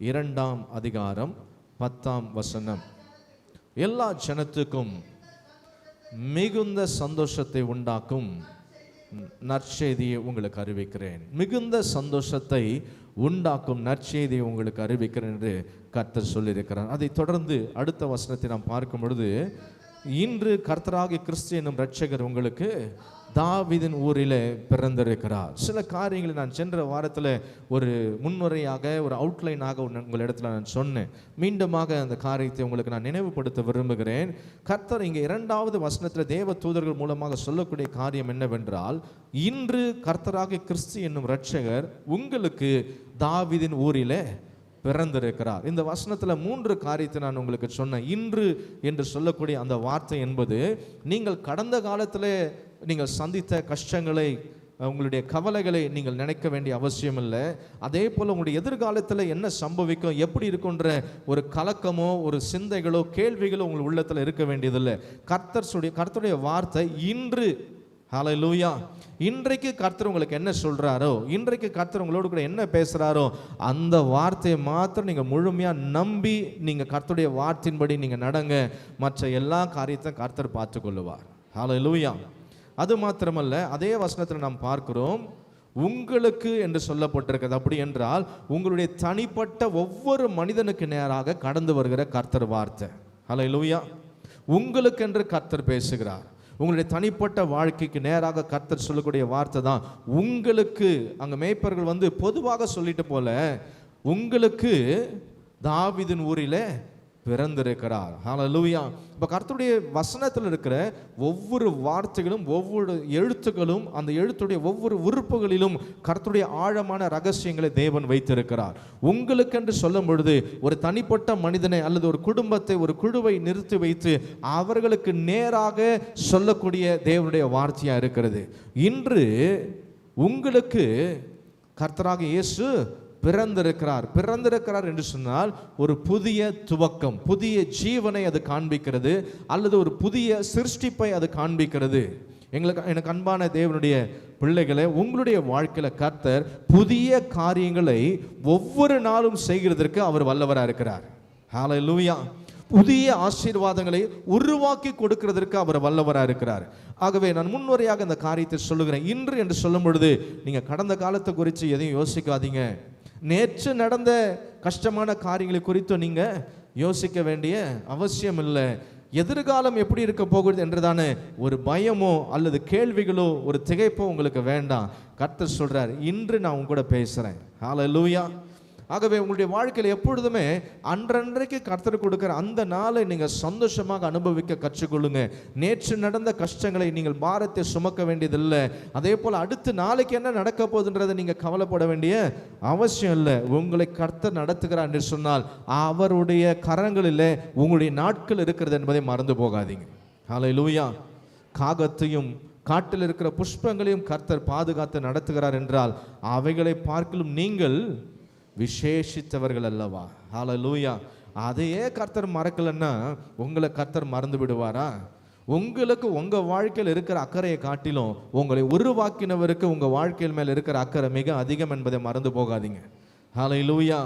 2ஆம் அதிகாரம் 10ஆம் வசனம். எல்லா ஜனத்துக்கும் மிகுந்த சந்தோஷத்தை உண்டாக்கும் நற்செய்தியை உங்களுக்கு அறிவிக்கிறேன். மிகுந்த சந்தோஷத்தை உண்டாக்கும் நற்செய்தியை உங்களுக்கு அறிவிக்கிறேன் என்று கர்த்தர் சொல்லியிருக்கிறார். அதை தொடர்ந்து அடுத்த வசனத்தை நாம் பார்க்கும் பொழுது, இன்று கர்த்தராகிய கிறிஸ்து என்னும் இரட்சகர் உங்களுக்கு தாவீதின் ஊரிலே பிறந்திருக்கிறார். சில காரியங்களை நான் சென்ற வாரத்தில் ஒரு முன்னுரையாக, ஒரு அவுட்லைனாக உங்களிடத்தில் நான் சொன்னேன். மீண்டுமாக அந்த காரியத்தை உங்களுக்கு நான் நினைவுபடுத்த விரும்புகிறேன். கர்த்தர் இங்கே 2வது வசனத்தில் தேவ தூதர்கள் மூலமாக சொல்லக்கூடிய காரியம் என்னவென்றால், இன்று கர்த்தராகிய கிறிஸ்து என்னும் இரட்சகர் உங்களுக்கு தாவீதின் ஊரிலே பிறந்திருக்கிறார். இந்த வசனத்தில் 3 காரியத்தை நான் உங்களுக்கு சொன்னேன். இன்று என்று சொல்லக்கூடிய அந்த வார்த்தை என்பது, நீங்கள் கடந்த காலத்தில் நீங்கள் சந்தித்த கஷ்டங்களை, உங்களுடைய கவலைகளை நீங்கள் நினைக்க வேண்டிய அவசியம் இல்லை. அதே போல் உங்களுடைய எதிர்காலத்தில் என்ன சம்பவிக்கும், எப்படி இருக்குன்ற ஒரு கலக்கமோ ஒரு சிந்தைகளோ கேள்விகளோ உங்கள் உள்ளத்தில் இருக்க வேண்டியதில்லை. கர்த்தருடைய வார்த்தை இன்று. ஹல்லேலூயா. இன்றைக்கு கர்த்தர் உங்களுக்கு என்ன சொல்றாரோ, இன்றைக்கு கர்த்தர் உங்களோடு கூட என்ன பேசுறாரோ, அந்த வார்த்தையை மாத்திரம் நீங்க முழுமையா நம்பி நீங்க கர்த்தருடைய வார்த்தையின்படி நீங்க நடங்க. மற்ற எல்லா காரியத்தையும் கர்த்தர் பார்த்து கொள்ளுவார். ஹல்லேலூயா. அது மாத்திரமல்ல, அதே வசனத்தில் நாம் பார்க்கிறோம், உங்களுக்கு என்று சொல்லப்பட்டிருக்கிறது. அப்படி என்றால் உங்களுடைய தனிப்பட்ட ஒவ்வொரு மனிதனுக்கு நேராக கடந்து வருகிற கர்த்தர் வார்த்தை. ஹல்லேலூயா. உங்களுக்கு என்று கர்த்தர் பேசுகிறார். உங்களுடைய தனிப்பட்ட வாழ்க்கைக்கு நேராக கர்த்தர் சொல்லக்கூடிய வார்த்தை தான் உங்களுக்கு. அங்கே மேய்ப்பர்கள் பொதுவாக சொல்லிட்டு போல, உங்களுக்கு தாவீதின் ஊரிலே பிறந்திருக்கிறார். ஹல்லேலூயா. இப்போ கர்த்தருடைய வசனத்தில் இருக்கிற ஒவ்வொரு வார்த்தைகளும், ஒவ்வொரு எழுத்துக்களும், அந்த எழுத்துடைய ஒவ்வொரு உறுப்புகளிலும் கர்த்தருடைய ஆழமான ரகசியங்களை தேவன் வைத்திருக்கிறார். உங்களுக்கென்று சொல்லும் பொழுது ஒரு தனிப்பட்ட மனிதனை அல்லது ஒரு குடும்பத்தை, ஒரு குழுவை நிறுத்தி வைத்து அவர்களுக்கு நேராக சொல்லக்கூடிய தேவனுடைய வார்த்தையா இருக்கிறது. இன்று உங்களுக்கு கர்த்தராகிய இயேசு பிறந்திருக்கிறார் என்று சொன்னால் ஒரு புதிய துவக்கம், புதிய ஜீவனை அது காண்பிக்கிறது, அல்லது ஒரு புதிய சிருஷ்டிப்பை அது காண்பிக்கிறது. எனக்கு அன்பான தேவனுடைய பிள்ளைகளை, உங்களுடைய வாழ்க்கையில கர்த்தர் புதிய காரியங்களை ஒவ்வொரு நாளும் செய்கிறதற்கு அவர் வல்லவராக இருக்கிறார். ஹல்லேலூயா. புதிய ஆசீர்வாதங்களை உருவாக்கி கொடுக்கிறதற்கு அவர் வல்லவராக இருக்கிறார். ஆகவே நான் முன்னுரையாக இந்த காரியத்தை சொல்லுகிறேன். இன்று என்று சொல்லும் பொழுது நீங்க கடந்த காலத்தை குறித்து எதையும் யோசிக்காதீங்க. நேற்று நடந்த கஷ்டமான காரியங்களை குறித்து நீங்க யோசிக்க வேண்டிய அவசியம் இல்லை. எதிர்காலம் எப்படி இருக்க போகுது என்றுதானே ஒரு பயமோ அல்லது கேள்விகளோ ஒரு திகைப்போ உங்களுக்கு வேண்டாம். கர்த்தர் சொல்றார், இன்று நான் உங்க கூட பேசுறேன். ஹல்லேலூயா. ஆகவே உங்களுடைய வாழ்க்கையில் எப்பொழுதுமே அன்றன்றைக்கு கர்த்தர் கொடுக்கிற அந்த நாளை நீங்கள் சந்தோஷமாக அனுபவிக்க கற்றுக்கொள்ளுங்க. நேற்று நடந்த கஷ்டங்களை நீங்கள் பாரத்தை சுமக்க வேண்டியதில்லை. அதே போல் அடுத்து நாளைக்கு என்ன நடக்க போகுதுன்றதை நீங்கள் கவலைப்பட வேண்டிய அவசியம் இல்லை. உங்களை கர்த்தர் நடத்துகிறார் என்று சொன்னால் அவருடைய கரங்களில் உங்களுடைய நாட்கள் இருக்கிறது என்பதை மறந்து போகாதீங்க. ஹல்லேலூயா. காகத்தையும் காட்டில் இருக்கிற புஷ்பங்களையும் கர்த்தர் பாதுகாத்து நடத்துகிறார் என்றால் அவைகளை பார்க்கலும் நீங்கள் விசேஷித்தவர்கள் அல்லவா? ஹல்லேலூயா. அதையே கர்த்தர் மறக்கலன்னா உங்களை கர்த்தர் மறந்து விடுவாரா? உங்களுக்கு உங்க வாழ்க்கையில் இருக்கிற அக்கறையை காட்டிலும் உங்களை உருவாக்கினவருக்கு உங்க வாழ்க்கையில் மேல் இருக்கிற அக்கறை மிக அதிகம் என்பதை மறந்து போகாதீங்க. ஹல்லேலூயா.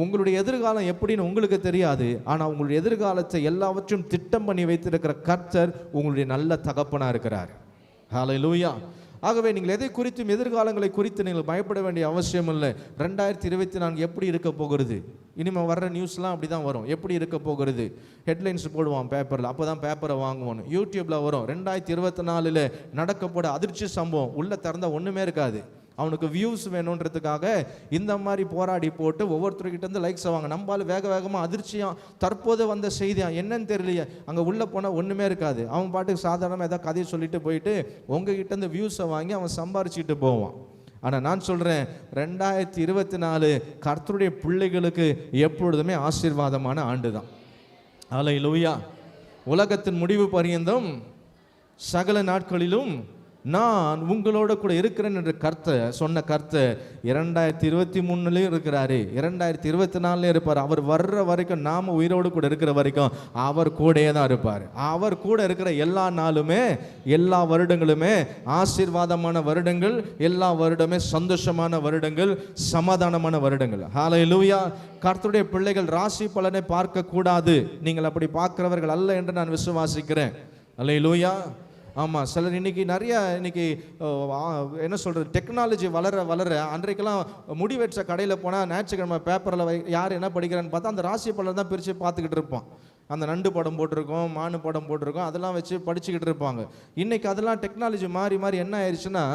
உங்களுடைய எதிர்காலம் எப்படின்னு உங்களுக்கு தெரியாது. ஆனால் உங்களுடைய எதிர்காலத்தை எல்லாவற்றையும் திட்டம் பண்ணி வைத்திருக்கிற கர்த்தர் உங்களுடைய நல்ல தகப்பனா இருக்கிறார். ஹல்லேலூயா. ஆகவே நீங்கள் எதை குறித்தும் எதிர்காலங்களை குறித்து நீங்கள் பயப்பட வேண்டிய அவசியம் இல்லை. 2024 எப்படி இருக்க போகிறது? இனிமேல் வர்ற நியூஸ்லாம் அப்படி தான் வரும். எப்படி இருக்க போகிறது? ஹெட்லைன்ஸ் போடுவான் பேப்பரில், அப்போ தான் பேப்பரை வாங்குவோம். யூடியூப்பில் வரும் 2024 நடக்க போட அதிர்ச்சி சம்பவம். உள்ளே திறந்தால் ஒன்றுமே இருக்காது. அவனுக்கு வியூஸ் வேணுன்றதுக்காக இந்த மாதிரி போராடி போட்டு ஒவ்வொருத்தர்கிட்ட இருந்து லைக்ஸ் வாங்க. நம்பால் வேக வேகமாக அதிர்ச்சியாக தற்போது வந்த செய்தியா என்னன்னு தெரியலையே, அங்கே உள்ளே போனால் ஒன்றுமே இருக்காது. அவன் பாட்டுக்கு சாதாரணமாக ஏதாவது கதையை சொல்லிட்டு போயிட்டு உங்ககிட்ட இருந்து வியூஸை வாங்கி அவன் சம்பாரிச்சுக்கிட்டு போவான். ஆனால் நான் சொல்கிறேன், 2024 கர்த்தருடைய பிள்ளைகளுக்கு எப்பொழுதுமே ஆசீர்வாதமான ஆண்டு தான். ஹல்லேலூயா. உலகத்தின் முடிவு பரியந்தம் சகல நாட்களிலும் நான் உங்களோட கூட இருக்கிறேன் என்று சொன்ன கர்த்தர் 2023 இருக்கிறாரு, 2024 இருப்பார். அவர் வர்ற வரைக்கும், நாம உயிரோடு கூட இருக்கிற வரைக்கும் அவர் கூடயே தான் இருப்பார். அவர் கூட இருக்கிற எல்லா நாளுமே, எல்லா வருடங்களுமே ஆசீர்வாதமான வருடங்கள், எல்லா வருடமே சந்தோஷமான வருடங்கள், சமாதானமான வருடங்கள். ஹல்லேலூயா. கர்த்தருடைய பிள்ளைகள் ராசி பலனை பார்க்க கூடாது. நீங்கள் அப்படி பார்க்கிறவர்கள் அல்ல என்று நான் விசுவாசிக்கிறேன். ஹல்லேலூயா. ஆமாம், சிலர் இன்னைக்கு என்ன சொல்கிறது, டெக்னாலஜி வளர அன்றைக்கெல்லாம் முடி வெற்ற கடையில் போனால் ஞாயிற்றுக்கிழமை பேப்பரில் யார் என்ன படிக்கிறான்னு பார்த்தா அந்த ராசி பலன் தான் பிரித்து பார்த்துக்கிட்டு இருப்பான். அந்த நண்டு படம் போட்டிருக்கோம், மானு படம் போட்டிருக்கோம், அதெல்லாம் வச்சு படிச்சுக்கிட்டு இருப்பாங்க. இன்றைக்கி அதெல்லாம் டெக்னாலஜி மாறி என்ன ஆயிடுச்சுன்னா,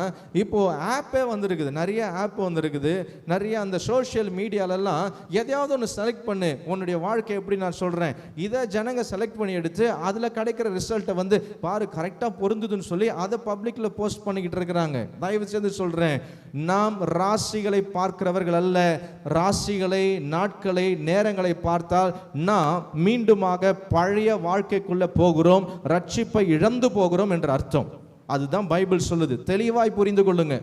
இப்போது ஆப்பே வந்துருக்குது, நிறைய ஆப் வந்துருக்குது. நிறைய அந்த சோஷியல் மீடியாலெல்லாம் எதையாவது ஒன்று செலக்ட் பண்ணு, உன்னுடைய வாழ்க்கை எப்படி நான் சொல்கிறேன், இதை ஜனங்க செலக்ட் பண்ணி எடுத்து அதில் கிடைக்கிற ரிசல்ட்டை பாரு கரெக்டாக பொருந்துதுன்னு சொல்லி அதை பப்ளிக்கில் போஸ்ட் பண்ணிக்கிட்டு இருக்கிறாங்க. தயவு செய்து சொல்கிறேன், நாம் ராசிகளை பார்க்கிறவர்கள் அல்ல. ராசிகளை, நாட்களை, நேரங்களை பார்த்தால் நாம் மீண்டுமாக பழைய வாழ்க்கைக்குள்ள போகிறோம், ரட்சிப்பை இழந்து போகிறோம் என்ற அர்த்தம். அதுதான் பைபிள் சொல்லுது. தெளிவாய் புரிந்து கொள்ளுங்க.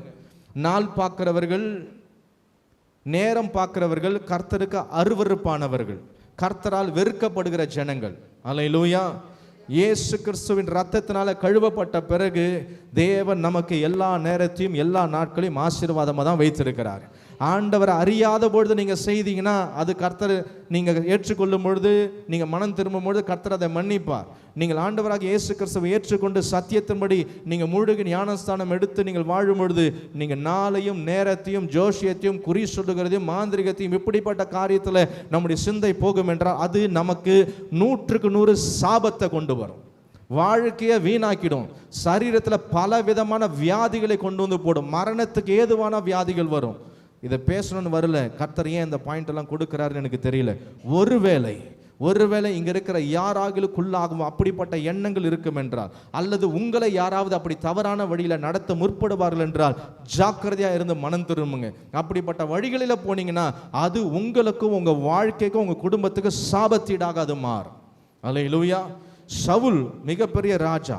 நாள் பார்க்கிறவர்கள், நேரம் பார்க்கிறவர்கள் கர்த்தருக்கு அருவருப்பானவர்கள், கர்த்தரால் வெறுக்கப்படுகிற ஜனங்கள். அல்லேலூயா. இயேசு கிறிஸ்துவின் ரத்தத்தினால கழுவப்பட்ட பிறகு தேவன் நமக்கு எல்லா நேரத்தையும் எல்லா நாட்களையும் ஆசீர்வாதமாக தான் வைத்திருக்கிறார். ஆண்டவரை அறியாத பொழுது நீங்கள் செய்தீங்கன்னா அது கர்த்தர், நீங்கள் ஏற்றுக்கொள்ளும் பொழுது, நீங்கள் மனம் திரும்பும் பொழுது கர்த்தர் அதை மன்னிப்பார். நீங்கள் ஆண்டவராக இயேசு கிறிஸ்துவை ஏற்றுக்கொண்டு சத்தியத்தின்படி நீங்கள் முழுகி ஞானஸ்தானம் எடுத்து நீங்கள் வாழும் பொழுது நீங்கள் நாளையும் நேரத்தையும் ஜோஷியத்தையும் குறி சொல்லுகிறதையும் மாந்திரிகத்தையும் இப்படிப்பட்ட காரியத்தில் நம்முடைய சிந்தை போகும் என்றால் அது நமக்கு 100க்கு 100 சாபத்தை கொண்டு வரும். வாழ்க்கையை வீணாக்கிடும். சரீரத்தில் பல விதமான வியாதிகளை கொண்டு வந்து போடும். மரணத்துக்கு ஏதுவான வியாதிகள் வரும். இதை பேசணும்னு வரல, கர்த்தர் ஏன் இந்த பாயிண்ட் எல்லாம் கொடுக்கிறாருன்னு எனக்கு தெரியல. ஒருவேளை இங்க இருக்கிற யாராகளுக்குள்ளாகும் அப்படிப்பட்ட எண்ணங்கள் இருக்கும் என்றால், அல்லது உங்களை யாராவது அப்படி தவறான வழியில நடத்த முற்படுவார்கள் என்றால் ஜாக்கிரதையா இருந்து மனம் திரும்புங்க. அப்படிப்பட்ட வழிகளில போனீங்கன்னா அது உங்களுக்கும் உங்க வாழ்க்கைக்கும் உங்க குடும்பத்துக்கு சாபத்தீடாக அது மாறும். அல்லேலூயா. சவுல் மிகப்பெரிய ராஜா,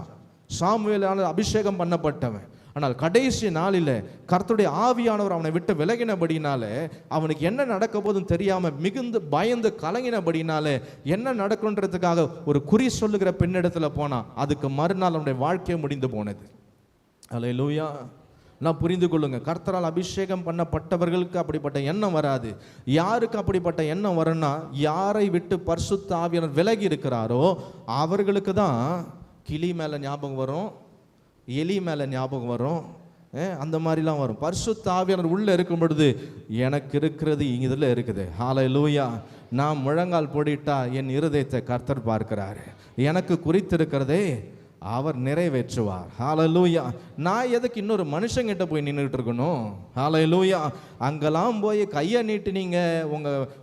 சாமுவேலால் அபிஷேகம் பண்ணப்பட்டவன். ஆனால் கடைசி நாளில் கர்த்தருடைய ஆவியானவர் அவனை விட்டு விலகினபடினாலே, அவனுக்கு என்ன நடக்க போதும் தெரியாம மிகுந்து பயந்து கலங்கினபடினாலே, என்ன நடக்குன்றதுக்காக ஒரு குறி சொல்லுகிற பெண்ணிடத்துல போனா அதுக்கு மறுநாள் அவனுடைய வாழ்க்கையை முடிந்து போனது. அல்லேலூயா. நான் புரிந்து கொள்ளுங்க, கர்த்தரால் அபிஷேகம் பண்ணப்பட்டவர்களுக்கு அப்படிப்பட்ட எண்ணம் வராது. யாருக்கு அப்படிப்பட்ட எண்ணம் வரும்னா, யாரை விட்டு பரிசுத்த ஆவியானவர் விலகி இருக்கிறாரோ அவர்களுக்கு தான் கிளி மேலே ஞாபகம் வரும், எலி மேலே ஞாபகம் வரும், அந்த மாதிரிலாம் வரும். பரிசுத்த ஆவியானவர் உள்ளே இருக்கும் பொழுது எனக்கு இருக்கிறது இதில் இருக்குது. ஹல்லேலூயா. நான் முழங்கால் போடிட்டா என் இருதயத்தை கர்த்தர் பார்க்கிறாரு. எனக்கு குறித்திருக்கிறதே அவர் நிறைவேற்றுவார். ஹல்லேலூயா. நான் எதுக்கு இன்னொரு மனுஷங்கிட்ட போய் நின்றுட்டு இருக்கணும்? ஹல்லேலூயா. அங்கெல்லாம் போய் கையை நீட்டினீங்க,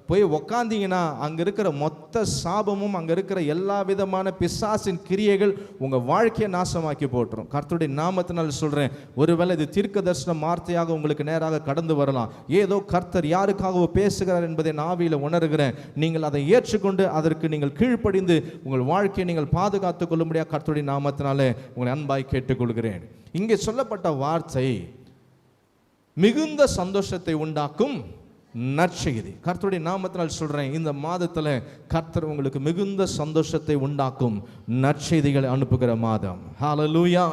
போய் உக்காந்தீங்கன்னா அங்கே இருக்கிற மொத்த சாபமும், அங்கே இருக்கிற எல்லா விதமான பிசாசின் கிரியைகள் உங்கள் வாழ்க்கையை நாசமாக்கி போட்டுரும். கர்த்தருடைய நாமத்தினால் சொல்கிறேன், ஒருவேளை இது தீர்க்க தரிசன வார்த்தையாக உங்களுக்கு நேராக கடந்து வரலாம். ஏதோ கர்த்தர் யாருக்காகவோ பேசுகிறார் என்பதை நாவியில் உணர்கிறேன். நீங்கள் அதை ஏற்றுக்கொண்டு அதற்கு நீங்கள் கீழ்ப்படிந்து உங்கள் வாழ்க்கையை நீங்கள் பாதுகாத்துக் கொள்ள முடியாது. கர்த்தருடைய நாமத்தினாலே உங்களை அன்பாய் கேட்டுக்கொள்கிறேன். இங்கே சொல்லப்பட்ட வார்த்தை மிகுந்த சந்தோஷத்தை உண்டாக்கும் நற்செய்தி. கர்த்தருடைய நாமத்தினால் சொல்றேன், இந்த மாதத்தில் கர்த்தர் உங்களுக்கு மிகுந்த சந்தோஷத்தை உண்டாக்கும் நற்செய்திகளை அனுப்புகிற மாதம். ஹல்லேலூயா.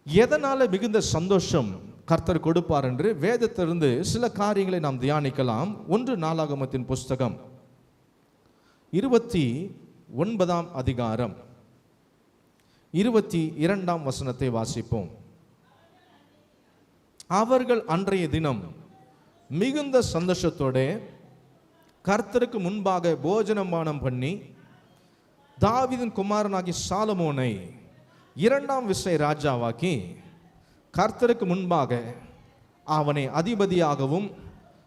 எதனால மிகுந்த சந்தோஷம் கர்த்தர் கொடுப்பார் என்று வேதத்திலிருந்து சில காரியங்களை நாம் தியானிக்கலாம். 1 நாளாகமத்தின் புஸ்தகம் 29ஆம் அதிகாரம் 22ஆம் வசனத்தை வாசிப்போம். அவர்கள் அன்றைய தினம் மிகுந்த சந்தோஷத்தோட கர்த்தருக்கு முன்பாக போஜனமானம் பண்ணி தாவீதின் குமாரனாகி சாலமோனை 2ஆம் விசை ராஜாவாக்கி கர்த்தருக்கு முன்பாக அவனை அதிபதியாகவும்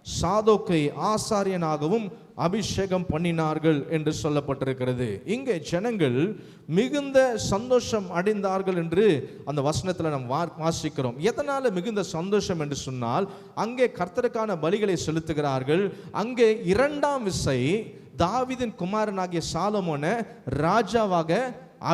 சாதோக்கை ஆசாரியனாகவும் அபிஷேகம் பண்ணினார்கள் என்று சொல்லப்பட்டிருக்கிறது. இங்கே ஜனங்கள் மிகுந்த சந்தோஷம் அடைந்தார்கள் என்று அந்த வசனத்தில் நாம் வாசிக்கிறோம். எதனால மிகுந்த சந்தோஷம் என்று சொன்னால், அங்கே கர்த்தருக்கான பலிகளை செலுத்துகிறார்கள். அங்கே 2ஆம் விசை தாவீதின் குமாரனாகிய சாலமோனை ராஜாவாக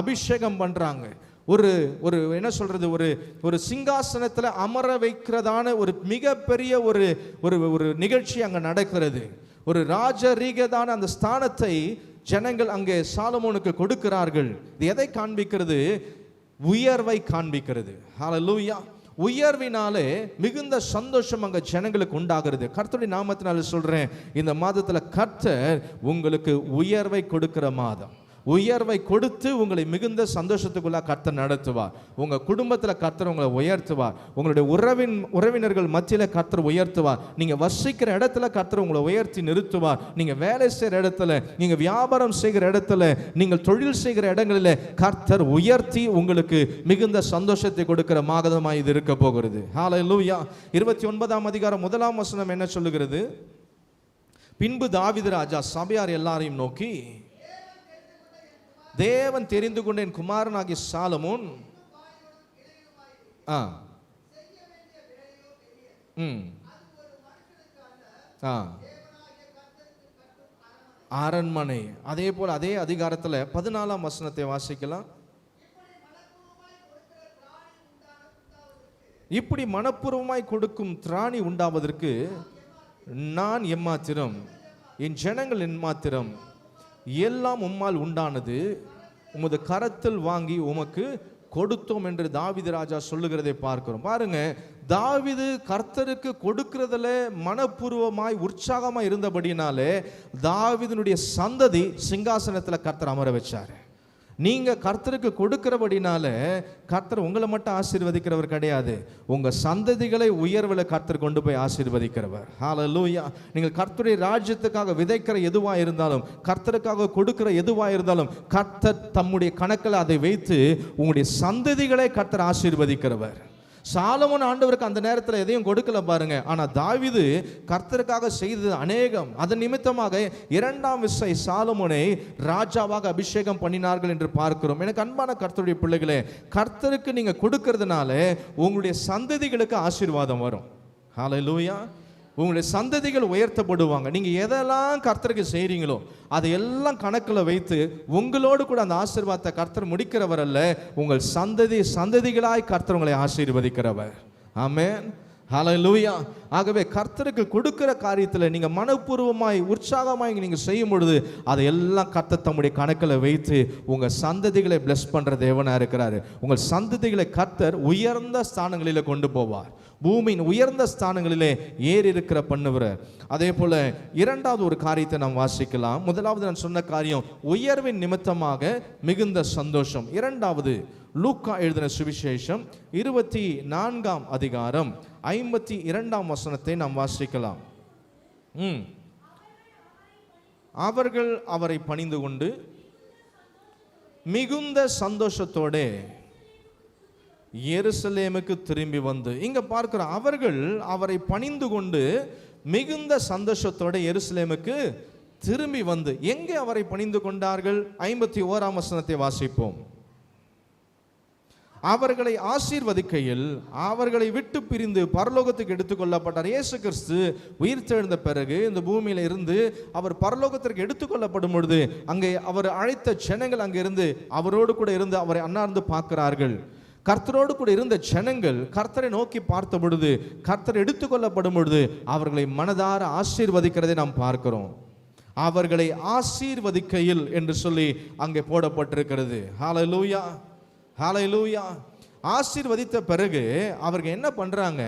அபிஷேகம் பண்றாங்க. ஒரு ஒரு என்ன சொல்றது, ஒரு ஒரு சிங்காசனத்தில் அமர வைக்கிறதான ஒரு மிகப்பெரிய ஒரு ஒரு ஒரு நிகழ்ச்சி அங்கே நடக்கிறது. ஒரு ராஜரீகதான அந்த ஸ்தானத்தை ஜனங்கள் அங்கே சாலமோனுக்கு கொடுக்கிறார்கள். இது எதை காண்பிக்கிறது? உயர்வை காண்பிக்கிறது. ஹல்லேலூயா. உயர்வினாலே மிகுந்த சந்தோஷம் அங்க ஜனங்களுக்கு உண்டாகிறது. கர்த்தருடைய நாமத்தினால சொல்றேன், இந்த மாதத்துல கர்த்தர் உங்களுக்கு உயர்வை கொடுக்கிற மாதம். உயர்வை கொடுத்து உங்களை மிகுந்த சந்தோஷத்துக்குள்ள கர்த்தர் நடத்துவார். உங்க குடும்பத்தில் கர்த்தர் உங்களை உயர்த்துவார். உங்களுடைய உறவினர்கள் மத்தியில கர்த்தர் உயர்த்துவார். நீங்க வசிக்கிற இடத்துல கர்த்தர் உங்களை உயர்த்தி நிறுத்துவார். நீங்க வேலை செய்கிற இடத்துல, நீங்க வியாபாரம் செய்கிற இடத்துல, நீங்கள் தொழில் செய்கிற இடங்களில் கர்த்தர் உயர்த்தி உங்களுக்கு மிகுந்த சந்தோஷத்தை கொடுக்கிற மாதமாய் இது இருக்க போகிறது. ஹல்லேலூயா. 29ஆம் அதிகாரம் 1ஆம் வசனம் என்ன சொல்லுகிறது? பின்பு தாவீது ராஜா சபையார் எல்லாரையும் நோக்கி, தேவன் தெரிந்து கொண்ட என் குமாரனாகிய சாலமோன் அரண்மனை. அதே போல அதே அதிகாரத்தில் 14ஆம் வசனத்தை வாசிக்கலாம். இப்படி மனப்பூர்வமாய் கொடுக்கும் திராணி உண்டாவதற்கு நான் எம்மாத்திரம், என் ஜனங்கள் எம்மாத்திரம், எல்லாம் உம்மால் உண்டானது, உமது கரத்தில் வாங்கி உமக்கு கொடுத்தோம் என்று தாவீது ராஜா சொல்லுகிறதை பார்க்கிறோம். பாருங்க, தாவீது கர்த்தருக்கு கொடுக்கிறதுல மனப்பூர்வமாய் உற்சாகமாய் இருந்தபடினாலே தாவீதினுடைய சந்ததி சிங்காசனத்தில் கர்த்தர் அமர வச்சாரு. நீங்க கர்த்தருக்கு கொடுக்கிறபடினால கர்த்தர் உங்களை மட்டும் ஆசீர்வதிக்கிறவர் கிடையாது, உங்க சந்ததிகளை உயர்வில் கர்த்தர் கொண்டு போய் ஆசீர்வதிக்கிறவர். ஹல்லேலூயா. நீங்கள் கர்த்தருடைய ராஜ்யத்துக்காக விதைக்கிற எதுவா இருந்தாலும், கர்த்தருக்காக கொடுக்கிற எதுவா இருந்தாலும், கர்த்தர் தம்முடைய கணக்கில் அதை வைத்து உங்களுடைய சந்ததிகளை கர்த்தர் ஆசீர்வதிக்கிறவர். சாலமோன் ஆண்டவருக்கு அந்த நேரத்தில் எதையும் கொடுக்கல பாருங்க. ஆனால் தாவீது கர்த்தருக்காக செய்தது அநேகம். அதன் நிமித்தமாக 2ஆம் விசை சாலமோனை ராஜாவாக அபிஷேகம் பண்ணினார்கள் என்று பார்க்கிறோம். எனக்கு அன்பான கர்த்தருடைய பிள்ளைகளே, கர்த்தருக்கு நீங்க கொடுக்கறதுனால உங்களுடைய சந்ததிகளுக்கு ஆசீர்வாதம் வரும். ஹல்லேலூயா. உங்களுடைய சந்ததிகள் உயர்த்தப்படுவாங்க. நீங்கள் எதெல்லாம் கர்த்தருக்கு செய்கிறீங்களோ அதையெல்லாம் கணக்கில் வைத்து உங்களோடு கூட அந்த ஆசீர்வாதத்தை கர்த்தர் முடிக்கிறவர் அல்ல, உங்கள் சந்ததிகளாய் கர்த்தர் உங்களை ஆசீர்வதிக்கிறவர். ஆமென். ஹல்லேலூயா. ஆகவே கர்த்தருக்கு கொடுக்கிற காரியத்தில் நீங்கள் மனப்பூர்வமாய் உற்சாகமாய் நீங்கள் செய்யும் பொழுது அதையெல்லாம் கர்த்தர் தம்முடைய கணக்கில் வைத்து உங்கள் சந்ததிகளை பிளஸ் பண்ணுற தேவனாக இருக்கிறாரு. உங்கள் சந்ததிகளை கர்த்தர் உயர்ந்த ஸ்தானங்களில் கொண்டு போவார். பூமியின் உயர்ந்த ஸ்தானங்களிலே ஏறி இருக்கிற பண்ணுவர். அதே போல 2வது ஒரு காரியத்தை நாம் வாசிக்கலாம். முதலாவது நான் சொன்ன காரியம் உயர்வின் நிமித்தமாக மிகுந்த சந்தோஷம். 2வது லூக்கா எழுதின சுவிசேஷம் 24ஆம் அதிகாரம் 52ஆம் வசனத்தை நாம் வாசிக்கலாம். அவர்கள் அவரை பணிந்து கொண்டு மிகுந்த சந்தோஷத்தோட எருசலேமுக்கு திரும்பி வந்து, இங்க பார்க்கிற அவர்கள் அவரை பணிந்து கொண்டு மிகுந்த சந்தோஷத்தோட எருசலேமுக்கு திரும்பி வந்து, எங்கே அவரை பணிந்து கொண்டார்கள்? 51ஆம் வசனத்தை வாசிப்போம். அவர்களை ஆசீர்வதிக்கையில் அவர்களை விட்டு பிரிந்து பரலோகத்துக்கு எடுத்துக்கொள்ளப்பட்டார். இயேசு கிறிஸ்து உயிர்த்தெழுந்த பிறகு இந்த பூமியில இருந்து அவர் பரலோகத்திற்கு எடுத்துக்கொள்ளப்படும் பொழுது அங்கே அவர் அழைத்த ஜனங்கள் அங்கே இருந்து அவரோடு கூட இருந்து அவரை அண்ணார்ந்து பார்க்கிறார்கள். கர்த்தரோடு கூட இருந்த ஜனங்கள் கர்த்தரை நோக்கி பார்த்த பொழுது, கர்த்தர் எடுத்துக்கொள்ளப்படும் பொழுது அவர்களை மனதார ஆசீர்வதிக்கிறதை நாம் பார்க்கிறோம். அவர்களை ஆசீர்வதிக்கையில் என்று சொல்லி அங்கே போடப்பட்டிருக்கிறது. ஹல்லேலூயா, ஹல்லேலூயா. ஆசீர்வதித்த பிறகு அவர்கள் என்ன பண்றாங்க?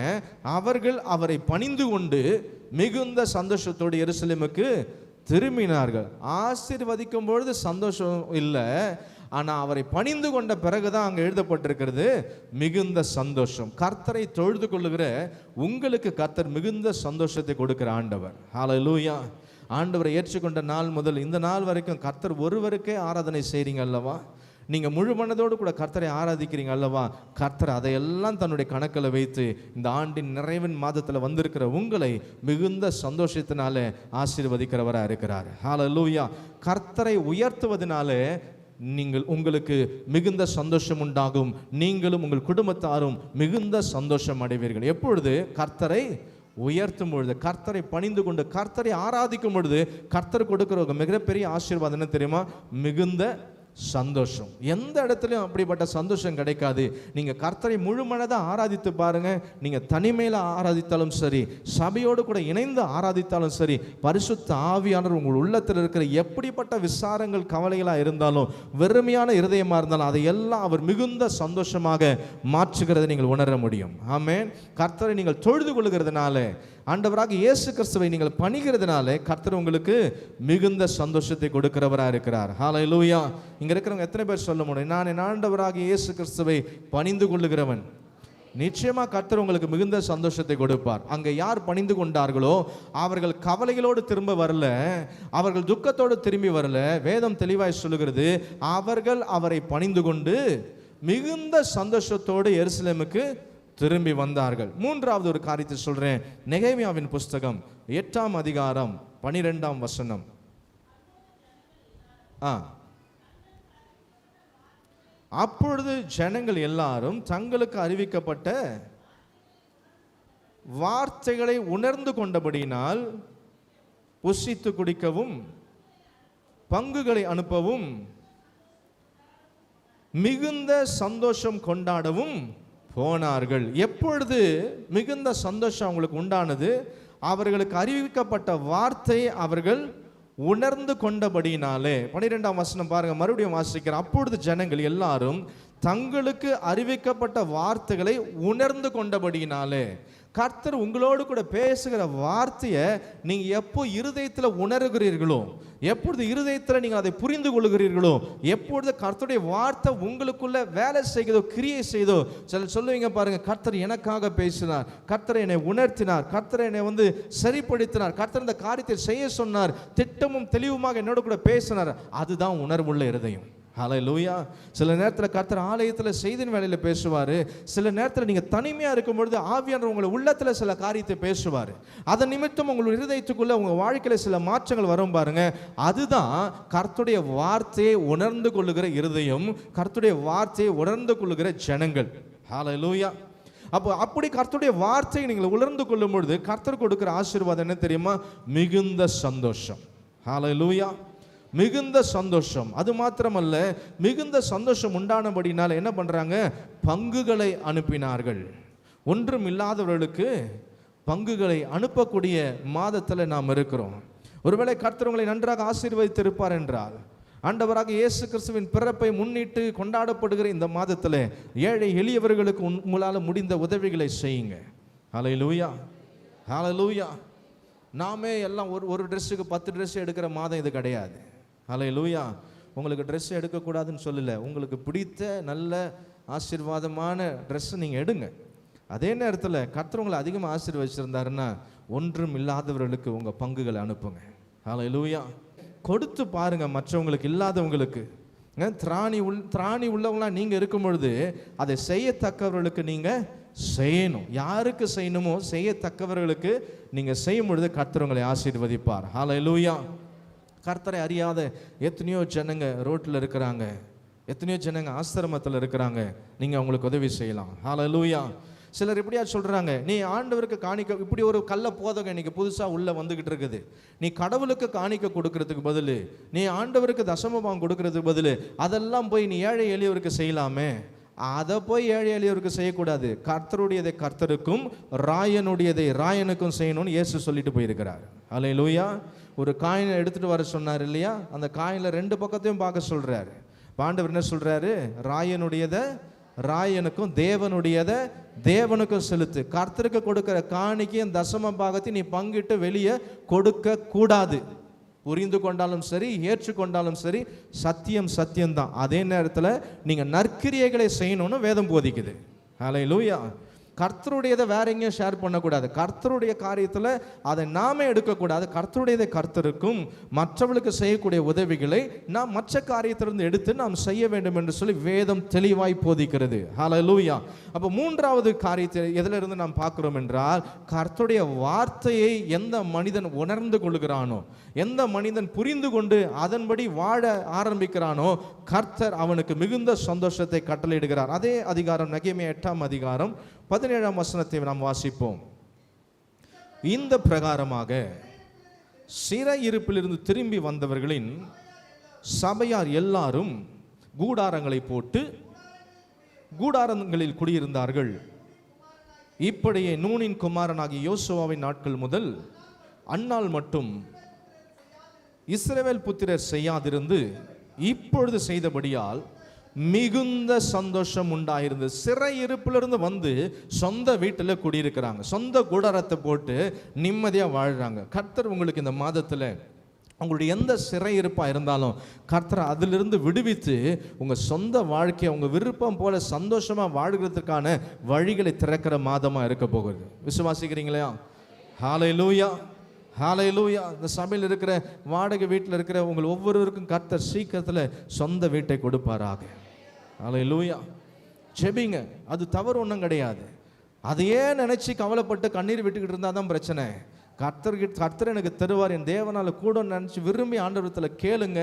அவர்கள் அவரை பணிந்து கொண்டு மிகுந்த சந்தோஷத்தோடு எருசலேமுக்கு திரும்பினார்கள். ஆசீர்வதிக்கும் பொழுது சந்தோஷம் இல்லை, ஆனால் அவரை பணிந்து கொண்ட பிறகுதான் அங்கே எழுதப்பட்டிருக்கிறது மிகுந்த சந்தோஷம். கர்த்தரை தொழுது கொள்ளுகிற உங்களுக்கு கர்த்தர் மிகுந்த சந்தோஷத்தை கொடுக்கிற ஆண்டவர். ஹல்லேலூயா. ஆண்டவரை ஏற்றுக்கொண்ட நாள் முதல் இந்த நாள் வரைக்கும் கர்த்தர் ஒருவருக்கே ஆராதனை செய்றீங்க அல்லவா? நீங்கள் முழு மனதோடு கூட கர்த்தரை ஆராதிக்கிறீங்க அல்லவா? கர்த்தர் அதையெல்லாம் தன்னுடைய கணக்கில் வைத்து இந்த ஆண்டின் நிறைவின் மாதத்தில் வந்திருக்கிற உங்களை மிகுந்த சந்தோஷத்தினால ஆசீர்வதிக்கிறவராக இருக்கிறார். ஹல்லேலூயா. கர்த்தரை உயர்த்துவதனாலே உங்களுக்கு மிகுந்த சந்தோஷம் உண்டாகும். நீங்களும் உங்கள் குடும்பத்தாரும் மிகுந்த சந்தோஷம் அடைவீர்கள். எப்பொழுது? கர்த்தரை உயர்த்தும் பொழுது, கர்த்தரை பணிந்து கொண்டு கர்த்தரை ஆராதிக்கும் பொழுது கர்த்தர் கொடுக்கிற மிகப்பெரிய ஆசீர்வாதம் என்ன தெரியுமா? மிகுந்த சந்தோஷம். எந்த இடத்துலையும் அப்படிப்பட்ட சந்தோஷம் கிடைக்காது. நீங்கள் கர்த்தரை முழுமனதாக ஆராதித்து பாருங்க. நீங்கள் தனிமையில் ஆராதித்தாலும் சரி, சபையோடு கூட இணைந்து ஆராதித்தாலும் சரி, பரிசுத்த ஆவியானவர் உங்கள் உள்ளத்தில் இருக்கிற எப்படிப்பட்ட விசாரங்கள் கவலைகளாக இருந்தாலும், வெறுமையான இருதயமாக இருந்தாலும், அதையெல்லாம் அவர் மிகுந்த சந்தோஷமாக மாற்றுகிறதை நீங்கள் உணர முடியும். ஆமென். கர்த்தரை நீங்கள் தொழுது கொள்கிறதுனால, ஆண்டவராக இயேசு கிறிஸ்துவை நீங்கள் பணிகிறதுனால கர்த்தர் உங்களுக்கு மிகுந்த சந்தோஷத்தை கொடுக்கிறவராக இருக்கிறார். ஹல்லேலூயா. இங்க இருக்கிறவங்க எத்தனை பேர் சொல்ல முடியும், நான் என் ஆண்டவராக இயேசு கிறிஸ்துவை பணிந்து கொள்ளுகிறவன்? நிச்சயமா கர்த்தர் உங்களுக்கு மிகுந்த சந்தோஷத்தை கொடுப்பார். அங்க யார் பணிந்து கொண்டார்களோ அவர்கள் கவலைகளோடு திரும்ப வரல, அவர்கள் துக்கத்தோடு திரும்பி வரல. வேதம் தெளிவாய் சொல்லுகிறது, அவர்கள் அவரை பணிந்து கொண்டு மிகுந்த சந்தோஷத்தோடு எருசலேமுக்கு திரும்பி வந்தார்கள். மூன்றாவது ஒரு காரியத்தை சொல்றேன். நெகேமியாவின் புஸ்தகம் 8ஆம் அதிகாரம் 12ஆம் வசனம். அப்பொழுது ஜனங்கள் எல்லாரும் தங்களுக்கு அறிவிக்கப்பட்ட வார்த்தைகளை உணர்ந்து கொண்டபடியினால் புசித்து குடிக்கவும் பங்குகளை அனுப்பவும் மிகுந்த சந்தோஷம் கொண்டாடவும் போனார்கள். எப்பொழுது மிகுந்த சந்தோஷம் அவங்களுக்கு உண்டானது? அவர்களுக்கு அறிவிக்கப்பட்ட வார்த்தையை அவர்கள் உணர்ந்து கொண்டபடியினாலே. 12ஆம் வசனம் பாருங்க, மறுபடியும் வாசிக்கிறேன். அப்பொழுது ஜனங்கள் எல்லாரும் தங்களுக்கு அறிவிக்கப்பட்ட வார்த்தைகளை உணர்ந்து கொண்டபடியினாலே. கர்த்தர் உங்களோடு கூட பேசுகிற வார்த்தையை நீங்க எப்போ இருதயத்தில் உணர்கிறீர்களோ, எப்பொழுது இருதயத்தில் நீங்கள் அதை புரிந்து கொள்கிறீர்களோ, எப்பொழுது கர்த்தருடைய வார்த்தை உங்களுக்குள்ள வேலை செய்தோ, கிரியை செய்தோ. சில சொல்லுவீங்க பாருங்க, கர்த்தர் எனக்காக பேசினார், கர்த்தர் என்னை உணர்த்தினார், கர்த்தர் என்னை சரிப்படுத்தினார், கர்த்தர் இந்த காரியத்தை செய்ய சொன்னார், திட்டமும் தெளிவுமாக என்னோட கூட பேசினார். அதுதான் உணர்வுள்ள இருதயம். ஹல்லேலூயா. சில நேரத்தில் கர்த்தர் ஆலயத்தில் செய்தின் வேலையில் பேசுவார். சில நேரத்தில் நீங்கள் தனிமையாக இருக்கும் பொழுது ஆவியானவர் உங்களை உள்ளத்தில் சில காரியத்தை பேசுவார். அதன் நிமித்தம் உங்கள் இருதயத்துக்குள்ள உங்கள் வாழ்க்கையில் சில மாற்றங்கள் வரும் பாருங்க. அதுதான் கர்த்தருடைய வார்த்தையை உணர்ந்து கொள்ளுகிற இருதயம், கர்த்தருடைய வார்த்தையை உணர்ந்து கொள்ளுகிற ஜனங்கள். ஹல்லேலூயா. அப்படி கர்த்தருடைய வார்த்தையை நீங்கள் உணர்ந்து கொள்ளும் பொழுது கர்த்தர் கொடுக்கிற ஆசீர்வாதம் என்ன தெரியுமா? மிகுந்த சந்தோஷம். ஹல்லேலூயா. மிகுந்த சந்தோஷம். அது மாத்திரமல்ல, மிகுந்த சந்தோஷம் உண்டானபடினால என்ன பண்றாங்க? பங்குகளை அனுப்பினார்கள். ஒன்றும் இல்லாதவர்களுக்கு பங்குகளை அனுப்பக்கூடிய மாதத்தில் நாம் இருக்கிறோம். ஒருவேளை கர்த்தர் உங்களை நன்றாக ஆசீர்வதித்திருப்பார் என்றால், ஆண்டவராக இயேசு கிறிஸ்துவின் பிறப்பை முன்னிட்டு கொண்டாடப்படுகிற இந்த மாதத்தில் ஏழை எளியவர்களுக்கு உங்களால் முடிந்த உதவிகளை செய்யுங்க. ஹல்லேலூயா. ஹல்லேலூயா. நாமே எல்லாம் ஒரு ட்ரெஸ்ஸுக்கு 10 ட்ரெஸ் எடுக்கிற மாதம் இது கிடையாது. ஹல்லேலூயா. உங்களுக்கு ட்ரெஸ் எடுக்கக்கூடாதுன்னு சொல்லலை, உங்களுக்கு பிடித்த நல்ல ஆசீர்வாதமான ட்ரெஸ்ஸை நீங்கள் எடுங்க. அதே நேரத்தில் கர்த்தர் உங்களை அதிகமாக ஆசீர்வதிச்சிருந்தாருன்னா ஒன்றும் இல்லாதவர்களுக்கு உங்கள் பங்குகளை அனுப்புங்க. ஹல்லேலூயா. கொடுத்து பாருங்க மற்றவங்களுக்கு, இல்லாதவங்களுக்கு. திராணி உள்ளவங்களாம் நீங்கள் இருக்கும் பொழுது அதை செய்யத்தக்கவர்களுக்கு நீங்கள் செய்யணும். யாருக்கு செய்யணுமோ செய்யத்தக்கவர்களுக்கு நீங்கள் செய்யும் பொழுது கர்த்தர் உங்களை ஆசீர்வதிப்பார். ஹல்லேலூயா. கர்த்தரை அறியாத எத்தனையோ ஜனங்க ரோட்டில் இருக்கிறாங்க, எத்தனையோ ஜனங்க ஆசிரமத்தில் இருக்கிறாங்க. நீங்கள் அவங்களுக்கு உதவி செய்யலாம். ஹல்லேலூயா. சிலர் இப்படியா சொல்கிறாங்க, நீ ஆண்டவருக்கு காணிக்க, இப்படி ஒரு கள்ள போதகம் இன்னைக்கு புதுசாக உள்ளே வந்துக்கிட்டு இருக்குது. நீ கடவுளுக்கு காணிக்க கொடுக்கறதுக்கு பதில், நீ ஆண்டவருக்கு தசமபாகம் கொடுக்கறதுக்கு பதில், அதெல்லாம் போய் நீ ஏழை எளியவருக்கு செய்யலாமே. அதை போய் ஏழை எளியவருக்கு செய்யக்கூடாது. கர்த்தருடையதை கர்த்தருக்கும், ராயனுடையதை ராயனுக்கும் செய்யணும்னு இயேசு சொல்லிட்டு போயிருக்கிறார். ஹல்லேலூயா. ஒரு காயினை எடுத்துகிட்டு வர சொன்னார் இல்லையா? அந்த காயினில் 2 பக்கத்தையும் பார்க்க சொல்கிறாரு. ஆண்டவர் என்ன சொல்கிறாரு? ராயனுடையதை ராயனுக்கும், தேவனுடையதை தேவனுக்கும் செலுத்து. கர்த்தருக்கு கொடுக்கிற காணிக்கையும் தசம பாகத்தையும் நீ பங்கிட்டு வெளியே கொடுக்க கூடாது. புரிந்து கொண்டாலும் சரி, ஏற்றுக்கொண்டாலும் சரி, சத்தியம் சத்தியம்தான். அதே நேரத்தில் நீங்கள் நற்கிரியைகளை செய்யணும்னு வேதம் போதிக்குது. ஹல்லேலூயா. கர்த்தருடையதை வேற எங்கேயும் ஷேர் பண்ணக்கூடாது. கர்த்தருடைய காரியத்தில் அதை நாமே எடுக்கக்கூடாது. கர்த்தருடையதை கர்த்தருக்கும், மற்றவர்களுக்கு செய்யக்கூடிய உதவிகளை நாம் மற்ற காரியத்திலிருந்து எடுத்து நாம் செய்ய வேண்டும் என்று சொல்லி வேதம் தெளிவாய் போதிக்கிறது. ஹல்லேலூயா. அப்போ மூன்றாவது காரியத்தை எதிலிருந்து நாம் பார்க்கிறோம் என்றால், கர்த்தருடைய வார்த்தையை எந்த மனிதன் உணர்ந்து கொள்கிறானோ, எந்த மனிதன் புரிந்து கொண்டு அதன்படி வாழ ஆரம்பிக்கிறானோ, கர்த்தர் அவனுக்கு மிகுந்த சந்தோஷத்தை கட்டளையிடுகிறார். அதே அதிகாரம் நெகேமியா 8ஆம் அதிகாரம் 17ஆம் வசனத்தை நாம் வாசிப்போம். இந்த பிரகாரமாக சிறையிருப்பிலிருந்து திரும்பி வந்தவர்களின் சபையார் எல்லாரும் கூடாரங்களை போட்டு கூடாரங்களில் குடியிருந்தார்கள். இப்படியே நூனின் குமாரனாகிய யோசுவாவின் நாட்கள் முதல் அந்நாள் மட்டும் இஸ்ரவேல் புத்திரர் செய்யாதிருந்து இப்பொழுது செய்தபடியால் மிகுந்த சந்தோஷம் உண்டாயிருந்தது. சிறையிருப்பிலிருந்து வந்து சொந்த வீட்டில் குடியிருக்கிறாங்க, சொந்த கூடாரத்தை போட்டு நிம்மதியாக வாழ்கிறாங்க. கர்த்தர் உங்களுக்கு இந்த மாதத்தில் உங்களுடைய எந்த சிறையிருப்பாக இருந்தாலும் கர்த்தர் அதிலிருந்து விடுவித்து உங்கள் சொந்த வாழ்க்கையை உங்கள் விருப்பம் போல சந்தோஷமாக வாழ்கிறதுக்கான வழிகளை திறக்கிற மாதமாக இருக்க போகுது. விசுவாசிக்கிறீங்களா? ஹல்லேலூயா, ஹல்லேலூயா. இந்த சபையில் இருக்கிற வாடகை வீட்டில் இருக்கிற உங்கள் ஒவ்வொருவருக்கும் கர்த்தர் சீக்கிரத்தில் சொந்த வீட்டை கொடுப்பாராக. ஹல்லேலூயா. ஜெபிங்க, அது தவறு ஒன்றும் கிடையாது. அதையே நினச்சி கவலைப்பட்டு கண்ணீர் விட்டுக்கிட்டு இருந்தால் தான் பிரச்சனை. கர்த்தர் எனக்கு தருவார், என் தேவனால் கூட நினச்சி விரும்பி ஆண்டவரத்தில் கேளுங்க,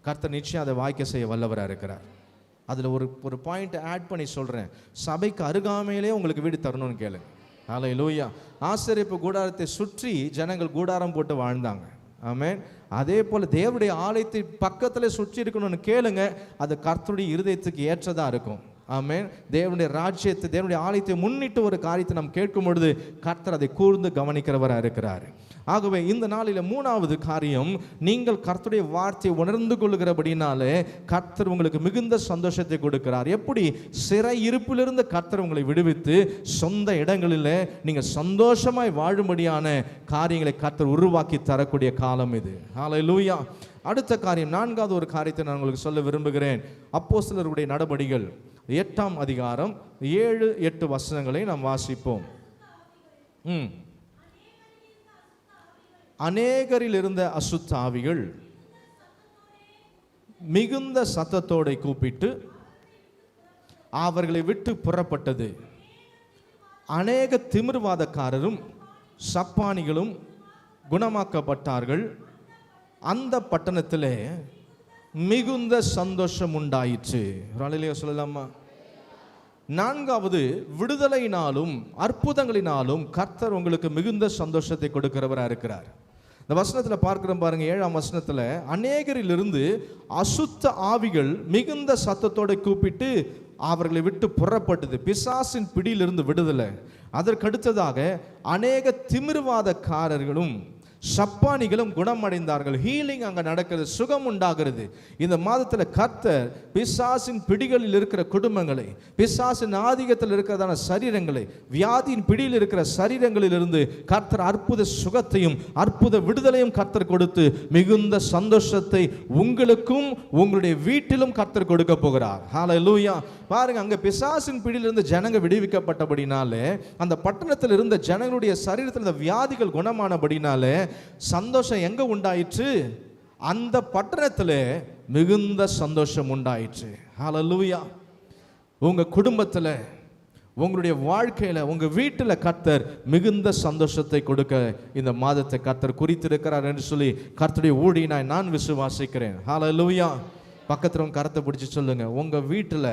கர்த்தர் நிச்சயம் அதை வாய்க்க செய்ய வல்லவராக இருக்கிறார். அதில் ஒரு பாயிண்ட் ஆட் பண்ணி சொல்கிறேன். சபைக்கு அருகாமையிலே உங்களுக்கு வீடு தரணும்னு கேளுங்க. ஹல்லேலூயா. ஆசரிப்பு கூடாரத்தை சுற்றி ஜனங்கள் கூடாரம் போட்டு வாழ்ந்தாங்க. ஆமென். அதே போல் தேவனுடைய ஆலயத்தை பக்கத்தில் சுற்றி இருக்கணும்னு கேளுங்க, அது கர்த்தருடைய இருதயத்துக்கு ஏற்றதாக இருக்கும். ஆமென். தேவனுடைய ராஜ்யத்தை, தேவனுடைய ஆலயத்தை முன்னிட்டு ஒரு காரியத்தை நாம் கேட்கும் பொழுது கர்த்தர் அதை கூர்ந்து கவனிக்கிறவராக இருக்கிறார். ஆகவே இந்த நாளில் மூணாவது காரியம், நீங்கள் கர்த்தருடைய வார்த்தையை உணர்ந்து கொள்ளுகிறபடினாலே கர்த்தர் உங்களுக்கு மிகுந்த சந்தோஷத்தை கொடுக்கிறார். எப்படி? சிறை இருப்பிலிருந்து கர்த்தர் உங்களை விடுவித்து சொந்த இடங்களில் நீங்கள் சந்தோஷமாய் வாழும்படியான காரியங்களை கர்த்தர் உருவாக்கி தரக்கூடிய காலம் இது. ஹல்லேலூயா. அடுத்த காரியம், நான்காவது ஒரு காரியத்தை நான் உங்களுக்கு சொல்ல விரும்புகிறேன். அப்போஸ்தலர்களுடைய நடபடிகள் 8ஆம் அதிகாரம் 7-8 வசனங்களை நாம் வாசிப்போம். அநேகரில் இருந்த அசுத்த ஆவிகள் மிகுந்த சத்தத்தோடு கூப்பிட்டு அவர்களை விட்டு புறப்பட்டது. அநேக திமிர்வாதக்காரரும் சப்பானிகளும் குணமாக்கப்பட்டார்கள். அந்த பட்டணத்திலே மிகுந்த சந்தோஷம் உண்டாயிற்று. சொல்லலாமா? நான்காவது, விடுதலையினாலும் அற்புதங்களினாலும் கர்த்தர் உங்களுக்கு மிகுந்த சந்தோஷத்தை கொடுக்கிறவராக இருக்கிறார். இந்த வசனத்தில் பார்க்கிறோம் பாருங்க, 7ஆம் வசனத்தில், அநேகரிலிருந்து அசுத்த ஆவிகள் மிகுந்த சத்தத்தோடு கூப்பிட்டு அவர்களை விட்டு புறப்பட்டது. பிசாசின் பிடியிலிருந்து விடுதலை. அதற்கடுத்ததாக அநேக திமிர்வாதக்காரர்களும் சப்பானிகளும் குணமடைந்தார்கள். ஹீலிங் அங்கே நடக்கிறது, சுகம் உண்டாகிறது. இந்த மாதத்தில் கர்த்தர் பிசாசின் பிடிகளில் இருக்கிற குடும்பங்களை, பிசாசின் ஆதிக்கத்தில் இருக்கிறதான சரீரங்களை, வியாதியின் பிடியில் இருக்கிற சரீரங்களிலிருந்து கர்த்தர் அற்புத சுகத்தையும் அற்புத விடுதலையும் கர்த்தர் கொடுத்து மிகுந்த சந்தோஷத்தை உங்களுக்கும் உங்களுடைய வீட்டிலும் கர்த்தர் கொடுக்க போகிறார். ஹல்லேலூயா. பாருங்க, அங்க பிசாசின் பிடியிலிருந்து ஜனங்க விடுவிக்கப்பட்டபடினாலே, அந்த பட்டணத்தில் இருந்த ஜனங்களுடைய சரீரத்தில் இந்த வியாதிகள் குணமானபடினாலே சந்தோஷம் எங்க உண்டாயிற்று? அந்த பட்டணத்தில் மிகுந்த சந்தோஷம் உண்டாயிற்று. ஹல்லேலூயா. உங்க குடும்பத்தில், உங்களுடைய வாழ்க்கையில், உங்க வீட்டில் கர்த்தர் மிகுந்த சந்தோஷத்தை கொடுக்க இந்த மாதத்தை கர்த்தர் குறித்திருக்கிறார் என்று சொல்லி கர்த்தருடைய ஊழியனாய் நான் விசுவாசிக்கிறேன். ஹல்லேலூயா. பக்கத்துல உங்க கரத்தை பிடிச்சி சொல்லுங்க, உங்க வீட்டில்,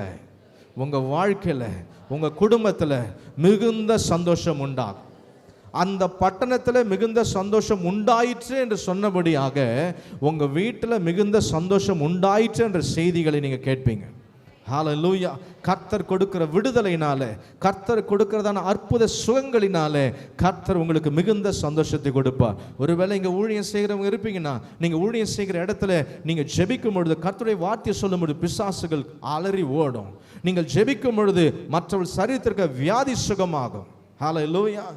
உங்க வாழ்க்கையில், உங்க குடும்பத்தில் மிகுந்த சந்தோஷம் உண்டாகும். அந்த பட்டணத்தில் மிகுந்த சந்தோஷம் உண்டாயிற்று என்று சொன்னபடியாக உங்க வீட்டில் மிகுந்த சந்தோஷம் உண்டாயிற்று என்ற செய்திகளை நீங்க கேட்பீங்க. ஹல்லேலூயா. கர்த்தர் கொடுக்கிற விடுதலையினால, கர்த்தர் கொடுக்கிறதான அற்புத சுகங்களினாலே கர்த்தர் உங்களுக்கு மிகுந்த சந்தோஷத்தை கொடுப்பார். ஒருவேளை இங்கே ஊழியம் செய்கிறவங்க இருப்பீங்கன்னா, நீங்கள் ஊழியம் செய்கிற இடத்துல நீங்கள் ஜெபிக்கும் பொழுது, கர்த்தருடைய வார்த்தையை சொல்லும் பொழுது பிசாசுகள் அலறி ஓடும். நீங்கள் ஜெபிக்கும் பொழுது மற்றவர்கள் சரீரத்திற்கு வியாதி சுகமாகும். ஹல்லேலூயா.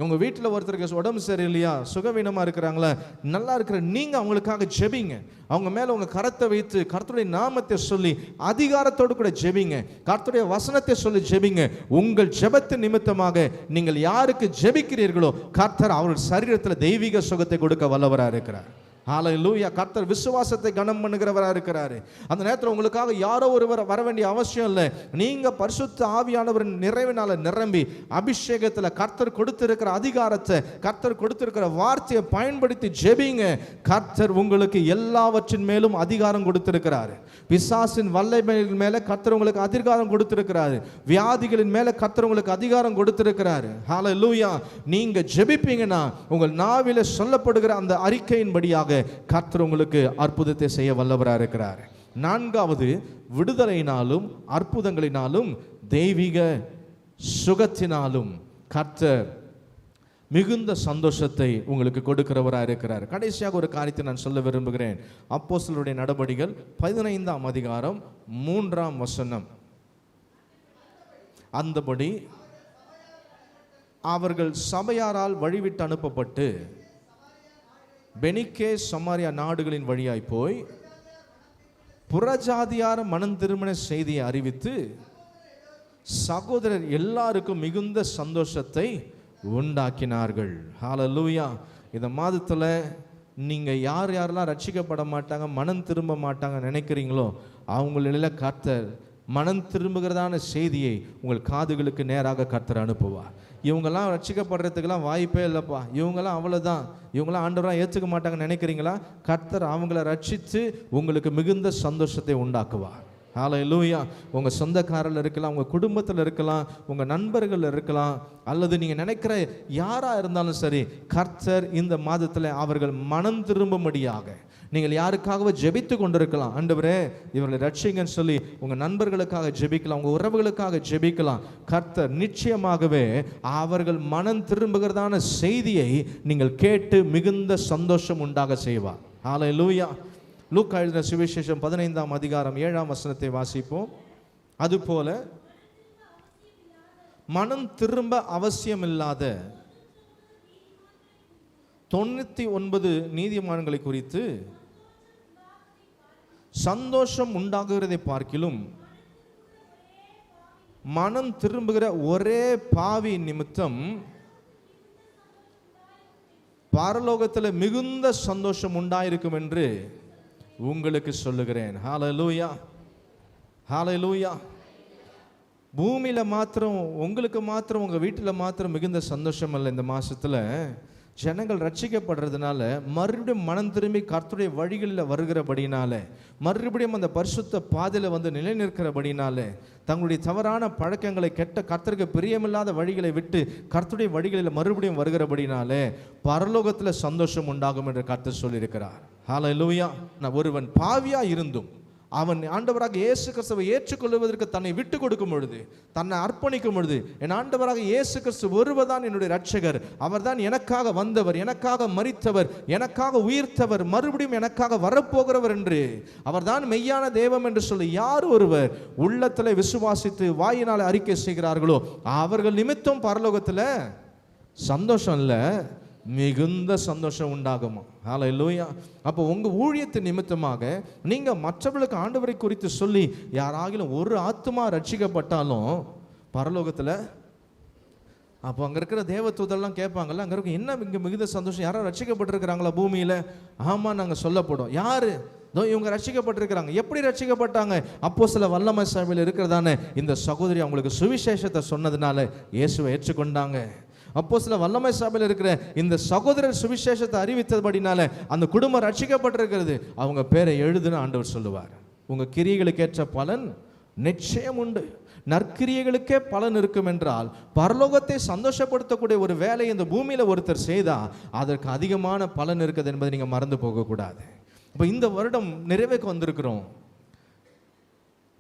உங்கள் வீட்டில் ஒருத்தருக்கு உடம்பு சரியில்லையா, சுகவீனமாக இருக்கிறாங்களா, நல்லா இருக்கிற நீங்கள் அவங்களுக்காக ஜெபிங்க. அவங்க மேலே உங்கள் கரத்தை வைத்து கர்த்தருடைய நாமத்தை சொல்லி அதிகாரத்தோடு கூட ஜெபிங்க. கர்த்தருடைய வசனத்தை சொல்லி ஜெபிங்க. உங்கள் ஜெபத்தின் நிமித்தமாக நீங்கள் யாருக்கு ஜெபிக்கிறீர்களோ கர்த்தர் அவர்கள் சரீரத்தில் தெய்வீக சுகத்தை கொடுக்க வல்லவராக இருக்கிறார். ஹல்லேலூயா. கர்த்தர் விசுவாசத்தை கனம் பண்ணுகிறவராக இருக்கிறாரு. அந்த நேரத்தில் உங்களுக்காக யாரோ ஒருவர் வர வேண்டிய அவசியம் இல்லை. நீங்க பரிசுத்த ஆவியானவரின் நிறைவினால நிரம்பி அபிஷேகத்தில் கர்த்தர் கொடுத்திருக்கிற அதிகாரத்தை, கர்த்தர் கொடுத்திருக்கிற வார்த்தையை பயன்படுத்தி ஜெபிங்க. கர்த்தர் உங்களுக்கு எல்லாவற்றின் மேலும் அதிகாரம் கொடுத்திருக்கிறாரு. பிசாசின் வல்லமையின் மேல கர்த்தர் உங்களுக்கு அதிகாரம் கொடுத்திருக்கிறாரு. வியாதிகளின் மேல கர்த்தர் உங்களுக்கு அதிகாரம் கொடுத்திருக்கிறாரு. ஹல்லேலூயா. நீங்க ஜெபிப்பீங்கன்னா உங்கள் நாவில சொல்லப்படுகிற அந்த அறிக்கையின்படியாக கர்த்தர் உங்களுக்கு அற்புதத்தை செய்ய வல்லவராக இருக்கிறார். நான்காவது, விடுதலையினாலும் அற்புதங்களினாலும் தெய்வீக சுகத்தினாலும் கர்த்தர் மிகுந்த சந்தோஷத்தை உங்களுக்கு கொடுக்கிறவராக இருக்கிறார். கடைசியாக ஒரு காரியத்தை நான் சொல்ல விரும்புகிறேன். அப்போஸ்தலருடைய நடபடிகள் 15ஆம் அதிகாரம் 3ஆம் வசனம். அந்தபடி அவர்கள் சபையாரால் வழிவிட்டு அனுப்பப்பட்டு பெனிக்கே சமாரியா நாடுகளின் வழியாய் போய் புறஜாதியார மனம் திருமண செய்தியை அறிவித்து சகோதரர் எல்லாருக்கும் மிகுந்த சந்தோஷத்தை உண்டாக்கினார்கள். ஹல்லேலூயா. இந்த மாதத்தில் நீங்கள் யாரெல்லாம் ரட்சிக்கப்பட மாட்டாங்க, மனம் திரும்ப மாட்டாங்க நினைக்கிறீங்களோ அவங்களில கர்த்தர் மனம் திரும்புகிறதான செய்தியை உங்கள் காதுகளுக்கு நேராக கர்த்தர் அனுப்புவார். இவங்கெல்லாம் ரட்சிக்கப்படுறதுக்கெல்லாம் வாய்ப்பே இல்லைப்பா, இவங்கெல்லாம் அவ்வளோதான், இவங்களாம் ஆண்டவராக ஏற்றுக்க மாட்டாங்கன்னு நினைக்கிறீங்களா? கர்த்தர் அவங்கள ரட்சித்து உங்களுக்கு மிகுந்த சந்தோஷத்தை உண்டாக்குவார். ஹல்லேலூயா. உங்கள் சொந்தக்காரில் இருக்கலாம், உங்கள் குடும்பத்தில் இருக்கலாம், உங்கள் நண்பர்கள் இருக்கலாம், அல்லது நீங்கள் நினைக்கிற யாராக இருந்தாலும் சரி, கர்த்தர் இந்த மாதத்தில் அவர்கள் மனம் திரும்பும்படியாக நீங்கள் யாருக்காகவே ஜெபித்து கொண்டிருக்கலாம். ஆண்டவரே இவர்களை ரட்சிங்கன்னு சொல்லி உங்கள் நண்பர்களுக்காக ஜெபிக்கலாம், உங்கள் உறவுகளுக்காக ஜெபிக்கலாம். கர்த்தர் நிச்சயமாகவே அவர்கள் மனம் திரும்புகிறதான செய்தியை நீங்கள் கேட்டு மிகுந்த சந்தோஷம் உண்டாக செய்வார். ஹல்லேலூயா. லூக்கா எழுதின சுவிசேஷம் 15ஆம் அதிகாரம் 7ஆம் வசனத்தை வாசிப்போம். அதுபோல மனம் திரும்ப அவசியமில்லாத 99 நீதிமான்களை குறித்து சந்தோஷம் உண்டாகுகிறதை பார்க்கிலும் மனம் திரும்புகிற ஒரே பாவி நிமித்தம் பரலோகத்தில் மிகுந்த சந்தோஷம் உண்டாயிருக்கும் என்று உங்களுக்கு சொல்லுகிறேன். ஹல்லேலூயா. ஹல்லேலூயா. பூமியில மாத்திரம் உங்களுக்கு மாத்திரம் உங்க வீட்டில் மாத்திரம் மிகுந்த சந்தோஷம் அல்ல. இந்த மாசத்துல ஜனங்கள் ரட்சிக்கப்படுறதுனால மறுபடியும் மனம் திரும்பி கர்த்தருடைய வழிகளில் வருகிறபடினால, மறுபடியும் அந்த பரிசுத்த பாதையில் வந்து நிலை நிற்கிறபடினால, தங்களுடைய தவறான பழக்கங்களை கெட்ட கர்த்தருக்கு பிரியமில்லாத வழிகளை விட்டு கர்த்தருடைய வழிகளில் மறுபடியும் வருகிறபடினாலே பரலோகத்தில் சந்தோஷம் உண்டாகும் என்று கர்த்தர் சொல்லியிருக்கிறார். ஹல்லேலூயா. ஒருவன் பாவியா இருந்தும் அவன் ஆண்டவராக இயேசு கிறிஸ்துவை ஏற்றுக்கொள்வதற்கு தன்னை விட்டு கொடுக்கும் பொழுது, தன்னை அர்ப்பணிக்கும் பொழுது, என் ஆண்டவராக இயேசு கிறிஸ்து ஒருவர்தான் என்னுடைய இரட்சகர், அவர்தான் எனக்காக வந்தவர், எனக்காக மரித்தவர், எனக்காக உயிர்த்தவர், மறுபடியும் எனக்காக வரப்போகிறவர் என்று, அவர்தான் மெய்யான தெய்வம் என்று சொல்லி யார் ஒருவர் உள்ளத்தில் விசுவாசித்து வாயினால் அறிக்கை செய்கிறார்களோ அவர்கள் நிமித்தம் பரலோகத்தில் சந்தோஷம் இல்லை, மிகுந்த சந்தோஷம் உண்டாகுமா. ஹல்லேலூயா. அப்போ உங்கள் ஊழியத்து நிமித்தமாக நீங்கள் மற்றவர்களுக்கு ஆண்டவரை குறித்து சொல்லி யாராகிலும் ஒரு ஆத்துமா ரட்சிக்கப்பட்டாலும் பரலோகத்தில் அப்போ அங்கே இருக்கிற தேவதூதெல்லாம் கேட்பாங்கல்ல, அங்கே இருக்க என்ன இங்கே மிகுந்த சந்தோஷம், யாரும் ரட்சிக்கப்பட்டிருக்கிறாங்களா பூமியில்? ஆமாம், நாங்கள் சொல்லப்படும். யார்? இவங்க ரட்சிக்கப்பட்டிருக்கிறாங்க. எப்படி ரட்சிக்கப்பட்டாங்க? அப்போஸ்தல வல்லமை சபையில் இருக்கிறதான இந்த சகோதரி அவங்களுக்கு சுவிசேஷத்தை சொன்னதுனால இயேசுவை ஏற்றுக்கொண்டாங்க. அப்போஸ்தல வல்லமை சபையில் இருக்கிற இந்த சகோதரர் சுவிசேஷத்தை அறிவித்தபடினால அந்த குடும்பம் ரட்சிக்கப்பட்டிருக்கிறது. அவங்க பேரை எழுதுன்னு ஆண்டவர் சொல்லுவார். உங்கள் கிரியைகளுக்கு ஏற்ற பலன் நிச்சயம் உண்டு. நற்கிரியைகளுக்கே பலன் இருக்கும் என்றால் பரலோகத்தை சந்தோஷப்படுத்தக்கூடிய ஒரு வேலை இந்த பூமியில் ஒருத்தர் செய்தால் அதற்கு அதிகமான பலன் இருக்குது என்பதை நீங்கள் மறந்து போகக்கூடாது. இப்போ இந்த வருடம் நிறைவேற்க வந்திருக்கிறோம்.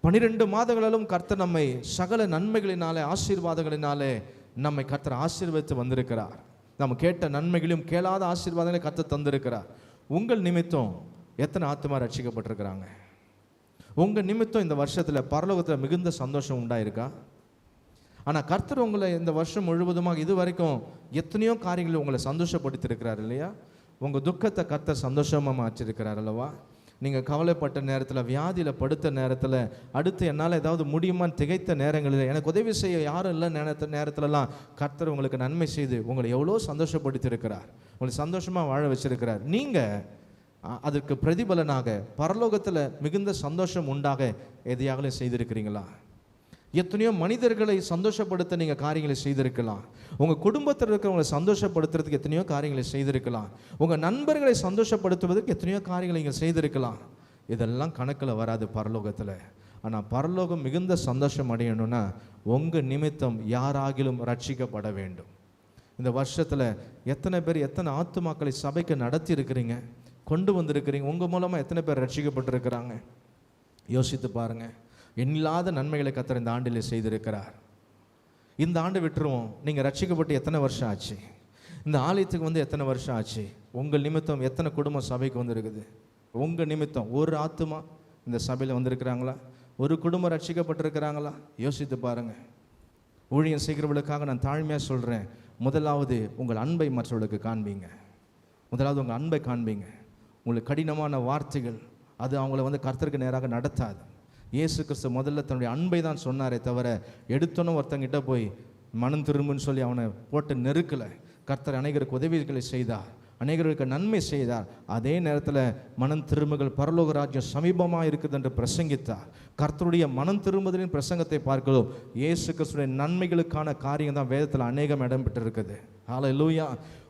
12 மாதங்களிலும் கர்த்தர் நம்மை சகல நன்மைகளினாலே ஆசீர்வாதங்களினாலே நம்மை கர்த்தர் ஆசீர்வதித்து வந்திருக்கிறார். நம்ம கேட்ட நன்மைகளையும் கேளாத ஆசீர்வாதங்களை கர்த்தர் தந்திருக்கிறார். உங்கள் நிமித்தம் எத்தனை ஆத்துமா ரட்சிக்கப்பட்டிருக்கிறாங்க? உங்கள் நிமித்தம் இந்த வருஷத்தில் பரலோகத்தில் மிகுந்த சந்தோஷம் உண்டாயிருக்கா? ஆனால் கர்த்தர் உங்களை இந்த வருஷம் முழுவதுமாக இது வரைக்கும் எத்தனையோ காரியங்களை உங்களை சந்தோஷப்படுத்தியிருக்கிறார் இல்லையா? உங்கள் துக்கத்தை கர்த்தர் சந்தோஷமாக மாற்றிருக்கிறார் அல்லவா? நீங்கள் கவலைப்பட்ட நேரத்தில், வியாதியில் படுத்த நேரத்தில், அடுத்து என்னால் ஏதாவது முடியுமான்னு திகைத்த நேரங்களில், எனக்கு உதவி செய்ய யாரும் இல்லை நேரத்துலலாம் கர்த்தர் உங்களுக்கு நன்மை செய்து உங்களை எவ்வளோ சந்தோஷப்படுத்தியிருக்கிறார், உங்களை சந்தோஷமாக வாழ வச்சிருக்கிறார். நீங்கள் அதற்கு பிரதிபலனாக பரலோகத்தில் மிகுந்த சந்தோஷம் உண்டாக எதையாகலும் செய்திருக்கிறீங்களா? எத்தனையோ மனிதர்களை சந்தோஷப்படுத்த நீங்கள் காரியங்களை செய்திருக்கலாம். உங்கள் குடும்பத்தில் இருக்கிறவங்களை சந்தோஷப்படுத்துறதுக்கு எத்தனையோ காரியங்களை செய்திருக்கலாம். உங்கள் நண்பர்களை சந்தோஷப்படுத்துவதற்கு எத்தனையோ காரியங்களை நீங்கள் செய்திருக்கலாம். இதெல்லாம் கணக்கில் வராது பரலோகத்தில். ஆனால் பரலோகம் மிகுந்த சந்தோஷம் அடையணும்னா உங்கள் நிமித்தம் யாராகிலும் ரட்சிக்கப்பட வேண்டும். இந்த வருஷத்தில் எத்தனை பேர் எத்தனை ஆத்துமாக்களை சபைக்கு நடத்தி இருக்கிறீங்க, கொண்டு வந்திருக்கிறீங்க? உங்கள் மூலமாக எத்தனை பேர் ரட்சிக்கப்பட்டிருக்கிறாங்க? யோசித்து பாருங்க, எண்ணில்லாத நன்மைகளை கர்த்தர் இந்த ஆண்டிலே செய்திருக்கிறார். இந்த ஆண்டு விட்டுருவோம், நீங்கள் ரட்சிக்கப்பட்டு எத்தனை வருஷம் ஆச்சு? இந்த ஆலயத்துக்கு வந்து எத்தனை வருஷம் ஆச்சு? உங்கள் நிமித்தம் எத்தனை குடும்பம் சபைக்கு வந்திருக்குது? உங்கள் நிமித்தம் ஒரு ஆத்துமா இந்த சபையில் வந்திருக்கிறாங்களா? ஒரு குடும்பம் ரட்சிக்கப்பட்டிருக்கிறாங்களா? யோசித்து பாருங்கள். ஊழியம் செய்கிறவர்களுக்காக நான் தாழ்மையாக சொல்கிறேன், முதலாவது உங்கள் அன்பை மற்றவர்களுக்கு காண்பீங்க. முதலாவது உங்கள் அன்பை காண்பீங்க. உங்களுக்கு கடினமான வார்த்தைகள் அது அவங்கள வந்து கர்த்தருக்கு நேராக நடத்தாது. இயேசு கிறிஸ்து முதல்ல தன்னுடைய அன்பை தான் சொன்னாரே தவிர எடுத்தோன்னு ஒருத்தங்கிட்ட போய் மனம் திரும்புன்னு சொல்லி அவனை போட்டு நெருக்கலை. கர்த்தர் அநேகருக்கு உதவிகளை செய்தார், அநேகர்களுக்கு நன்மை செய்தார். அதே நேரத்தில் மனம் திரும்புகள், பரலோக ராஜ்யம் சமீபமாக இருக்குது என்று பிரசங்கித்தார். கர்த்தருடைய மனம் திரும்புதலின் பிரசங்கத்தை பார்க்கிறோம். இயேசு கிறிஸ்துடைய நன்மைகளுக்கான காரியம் தான் வேதத்தில் அநேகம் இடம் பெற்றிருக்குது. ஹல்லேலூயா.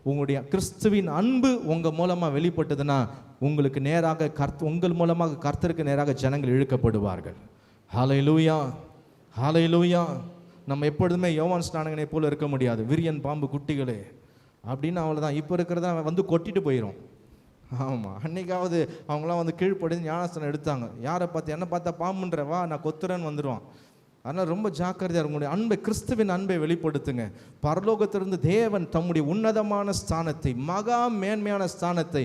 உங்களுடைய கிறிஸ்துவின் அன்பு உங்கள் மூலமாக வெளிப்பட்டதுன்னா உங்களுக்கு நேராக உங்கள் மூலமாக கர்த்தருக்கு நேராக ஜனங்கள் இழுக்கப்படுவார்கள். ஹல்லேலூயா, ஹல்லேலூயா. நம்ம எப்பொழுதுமே யோவான் ஸ்நானகனை போல இருக்க முடியாது. விரியன் பாம்பு குட்டிகளே அப்படின்னு அவ்வளோதான். இப்போ இருக்கிறத வந்து கொட்டிட்டு போயிடும். ஆமாம், அன்னைக்காவது அவங்களாம் வந்து கீழ்ப்படிந்து ஞானஸ்தானம் எடுத்தாங்க. யாரை பார்த்து? என்ன பார்த்தா பாம்புன்ற, வா நான் கொத்துறேன்னு வந்துடுவான். அதனால் ரொம்ப ஜாக்கிரதையாக உங்களுடைய அன்பை, கிறிஸ்துவின் அன்பை வெளிப்படுத்துங்க. பரலோகத்திலிருந்து தேவன் தம்முடைய உன்னதமான ஸ்தானத்தை, மகா மேன்மையான ஸ்தானத்தை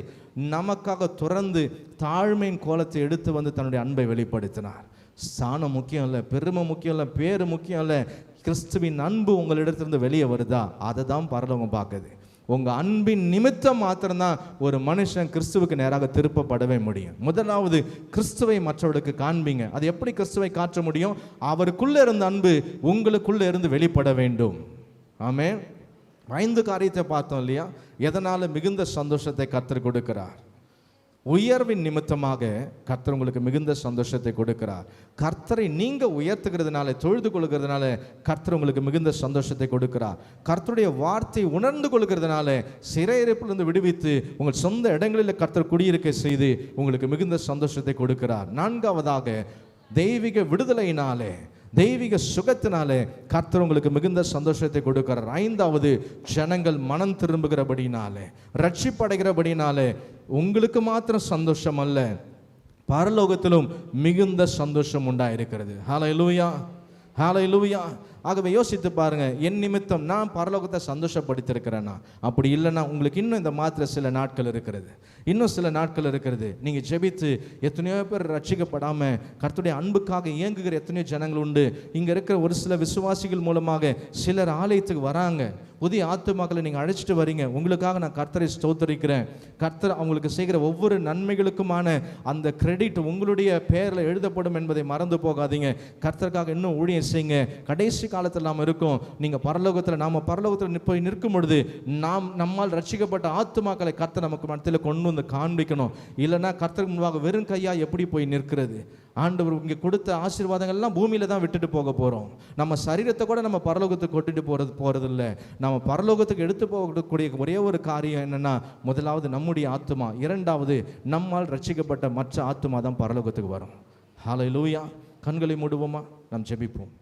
நமக்காக துறந்து தாழ்மையின் கோலத்தை எடுத்து வந்து தன்னுடைய அன்பை வெளிப்படுத்தினார். ஸ்தானம் முக்கியம் இல்லை, பெருமை முக்கியம் இல்லை, பேரு முக்கியம் இல்லை. கிறிஸ்துவின் அன்பு உங்களிடத்திலிருந்து வெளியே வருதா, அதை தான் பரலோகம் பார்க்குது. உங்கள் அன்பின் நிமித்தம் மாத்திரம்தான் ஒரு மனுஷன் கிறிஸ்துவுக்கு நேராக திருப்பப்படவே முடியும். முதலாவது கிறிஸ்துவை மற்றவர்களுக்கு காண்பீங்க. அது எப்படி கிறிஸ்துவை காட்ட முடியும்? அவருக்குள்ளே இருந்த அன்பு உங்களுக்குள்ளே இருந்து வெளிப்பட வேண்டும். ஆமென். 5 காரியத்தை பார்த்தோம் இல்லையா? எதனால் மிகுந்த சந்தோஷத்தை கர்த்தர் கொடுக்கிறார்? உயர்வின் நிமித்தமாக கர்த்தர் உங்களுக்கு மிகுந்த சந்தோஷத்தை கொடுக்கிறார். கர்த்தரை நீங்கள் உயர்த்துகிறதுனால, தொழுது கொள்கிறதுனால கர்த்தர் உங்களுக்கு மிகுந்த சந்தோஷத்தை கொடுக்கிறார். கர்த்தருடைய வார்த்தை உணர்ந்து கொள்கிறதுனால சிறையிருப்பிலிருந்து விடுவித்து உங்கள் சொந்த இடங்களில் கர்த்தர் குடியிருக்க செய்து உங்களுக்கு மிகுந்த சந்தோஷத்தை கொடுக்கிறார். 4வதாக தெய்வீக விடுதலையினாலே, தெய்வீக சுகத்தினாலே கர்த்தர் உங்களுக்கு மிகுந்த சந்தோஷத்தை கொடுக்கிறார். 5வது ஜனங்கள் மனம் திரும்புகிறபடினாலே, ரட்சிப்படைகிறபடினாலே உங்களுக்கு மாத்திரம் சந்தோஷம் அல்ல, பரலோகத்திலும் மிகுந்த சந்தோஷம் உண்டாயிருக்கிறது. ஹல்லேலூயா, ஹல்லேலூயா. ஆகவே யோசித்து பாருங்க, என் நிமித்தம் நான் பரலோகத்தை சந்தோஷப்படுத்திருக்கிறேன்னா? அப்படி இல்லைன்னா உங்களுக்கு இன்னும் இந்த மாத்திர சில நாட்கள் இருக்கிறது, இன்னும் சில நாட்கள் இருக்கிறது. நீங்கள் ஜெபித்து எத்தனையோ பேர் ரட்சிக்கப்படாமல் கர்த்தருடைய அன்புக்காக இயங்குகிற எத்தனையோ ஜனங்கள் உண்டு. இங்கே இருக்கிற ஒரு சில விசுவாசிகள் மூலமாக சிலர் ஆலயத்துக்கு வராங்க. புதிய ஆத்துமாக்களை நீங்கள் அழைச்சிட்டு வரீங்க. உங்களுக்காக நான் கர்த்தரை ஸ்தோத்தரிக்கிறேன். கர்த்தர் அவங்களுக்கு செய்கிற ஒவ்வொரு நன்மைகளுக்குமான அந்த கிரெடிட் உங்களுடைய பெயரில் எழுதப்படும் என்பதை மறந்து போகாதீங்க. கர்த்தருக்காக இன்னும் ஊழியம் செய்யுங்க. கடைசி காலத்தில் நாம் இருக்கோம். நீங்கள் பரலோகத்தில், நாம் பரலோகத்தில் போய் நிற்கும் பொழுது நம்மால் ரட்சிக்கப்பட்ட ஆத்துமாக்களை கர்த்தர் நமக்கு மத்தியில் கொண்டு வந்து காண்பிக்கணும். இல்லைன்னா கர்த்தருக்கு முன்பாக வெறும் கையா எப்படி போய் நிற்கிறது? ஆண்டவர் இங்கே கொடுத்த ஆசீர்வாதங்கள்லாம் பூமியில தான் விட்டுட்டு போக போகிறோம். நம்ம சரீரத்தை கூட நம்ம பரலோகத்துக்கு கொட்டிட்டு போகிறதில்ல. நம்ம பரலோகத்துக்கு எடுத்து போகக்கூடிய ஒரே ஒரு காரியம் என்னன்னா, முதலாவது நம்முடைய ஆத்துமா, 2வது நம்மால் ரட்சிக்கப்பட்ட மற்ற ஆத்துமா தான் பரலோகத்துக்கு வரும். ஹல்லேலூயா. கண்களை மூடுவோமா? நாம் ஜெபிப்போம்.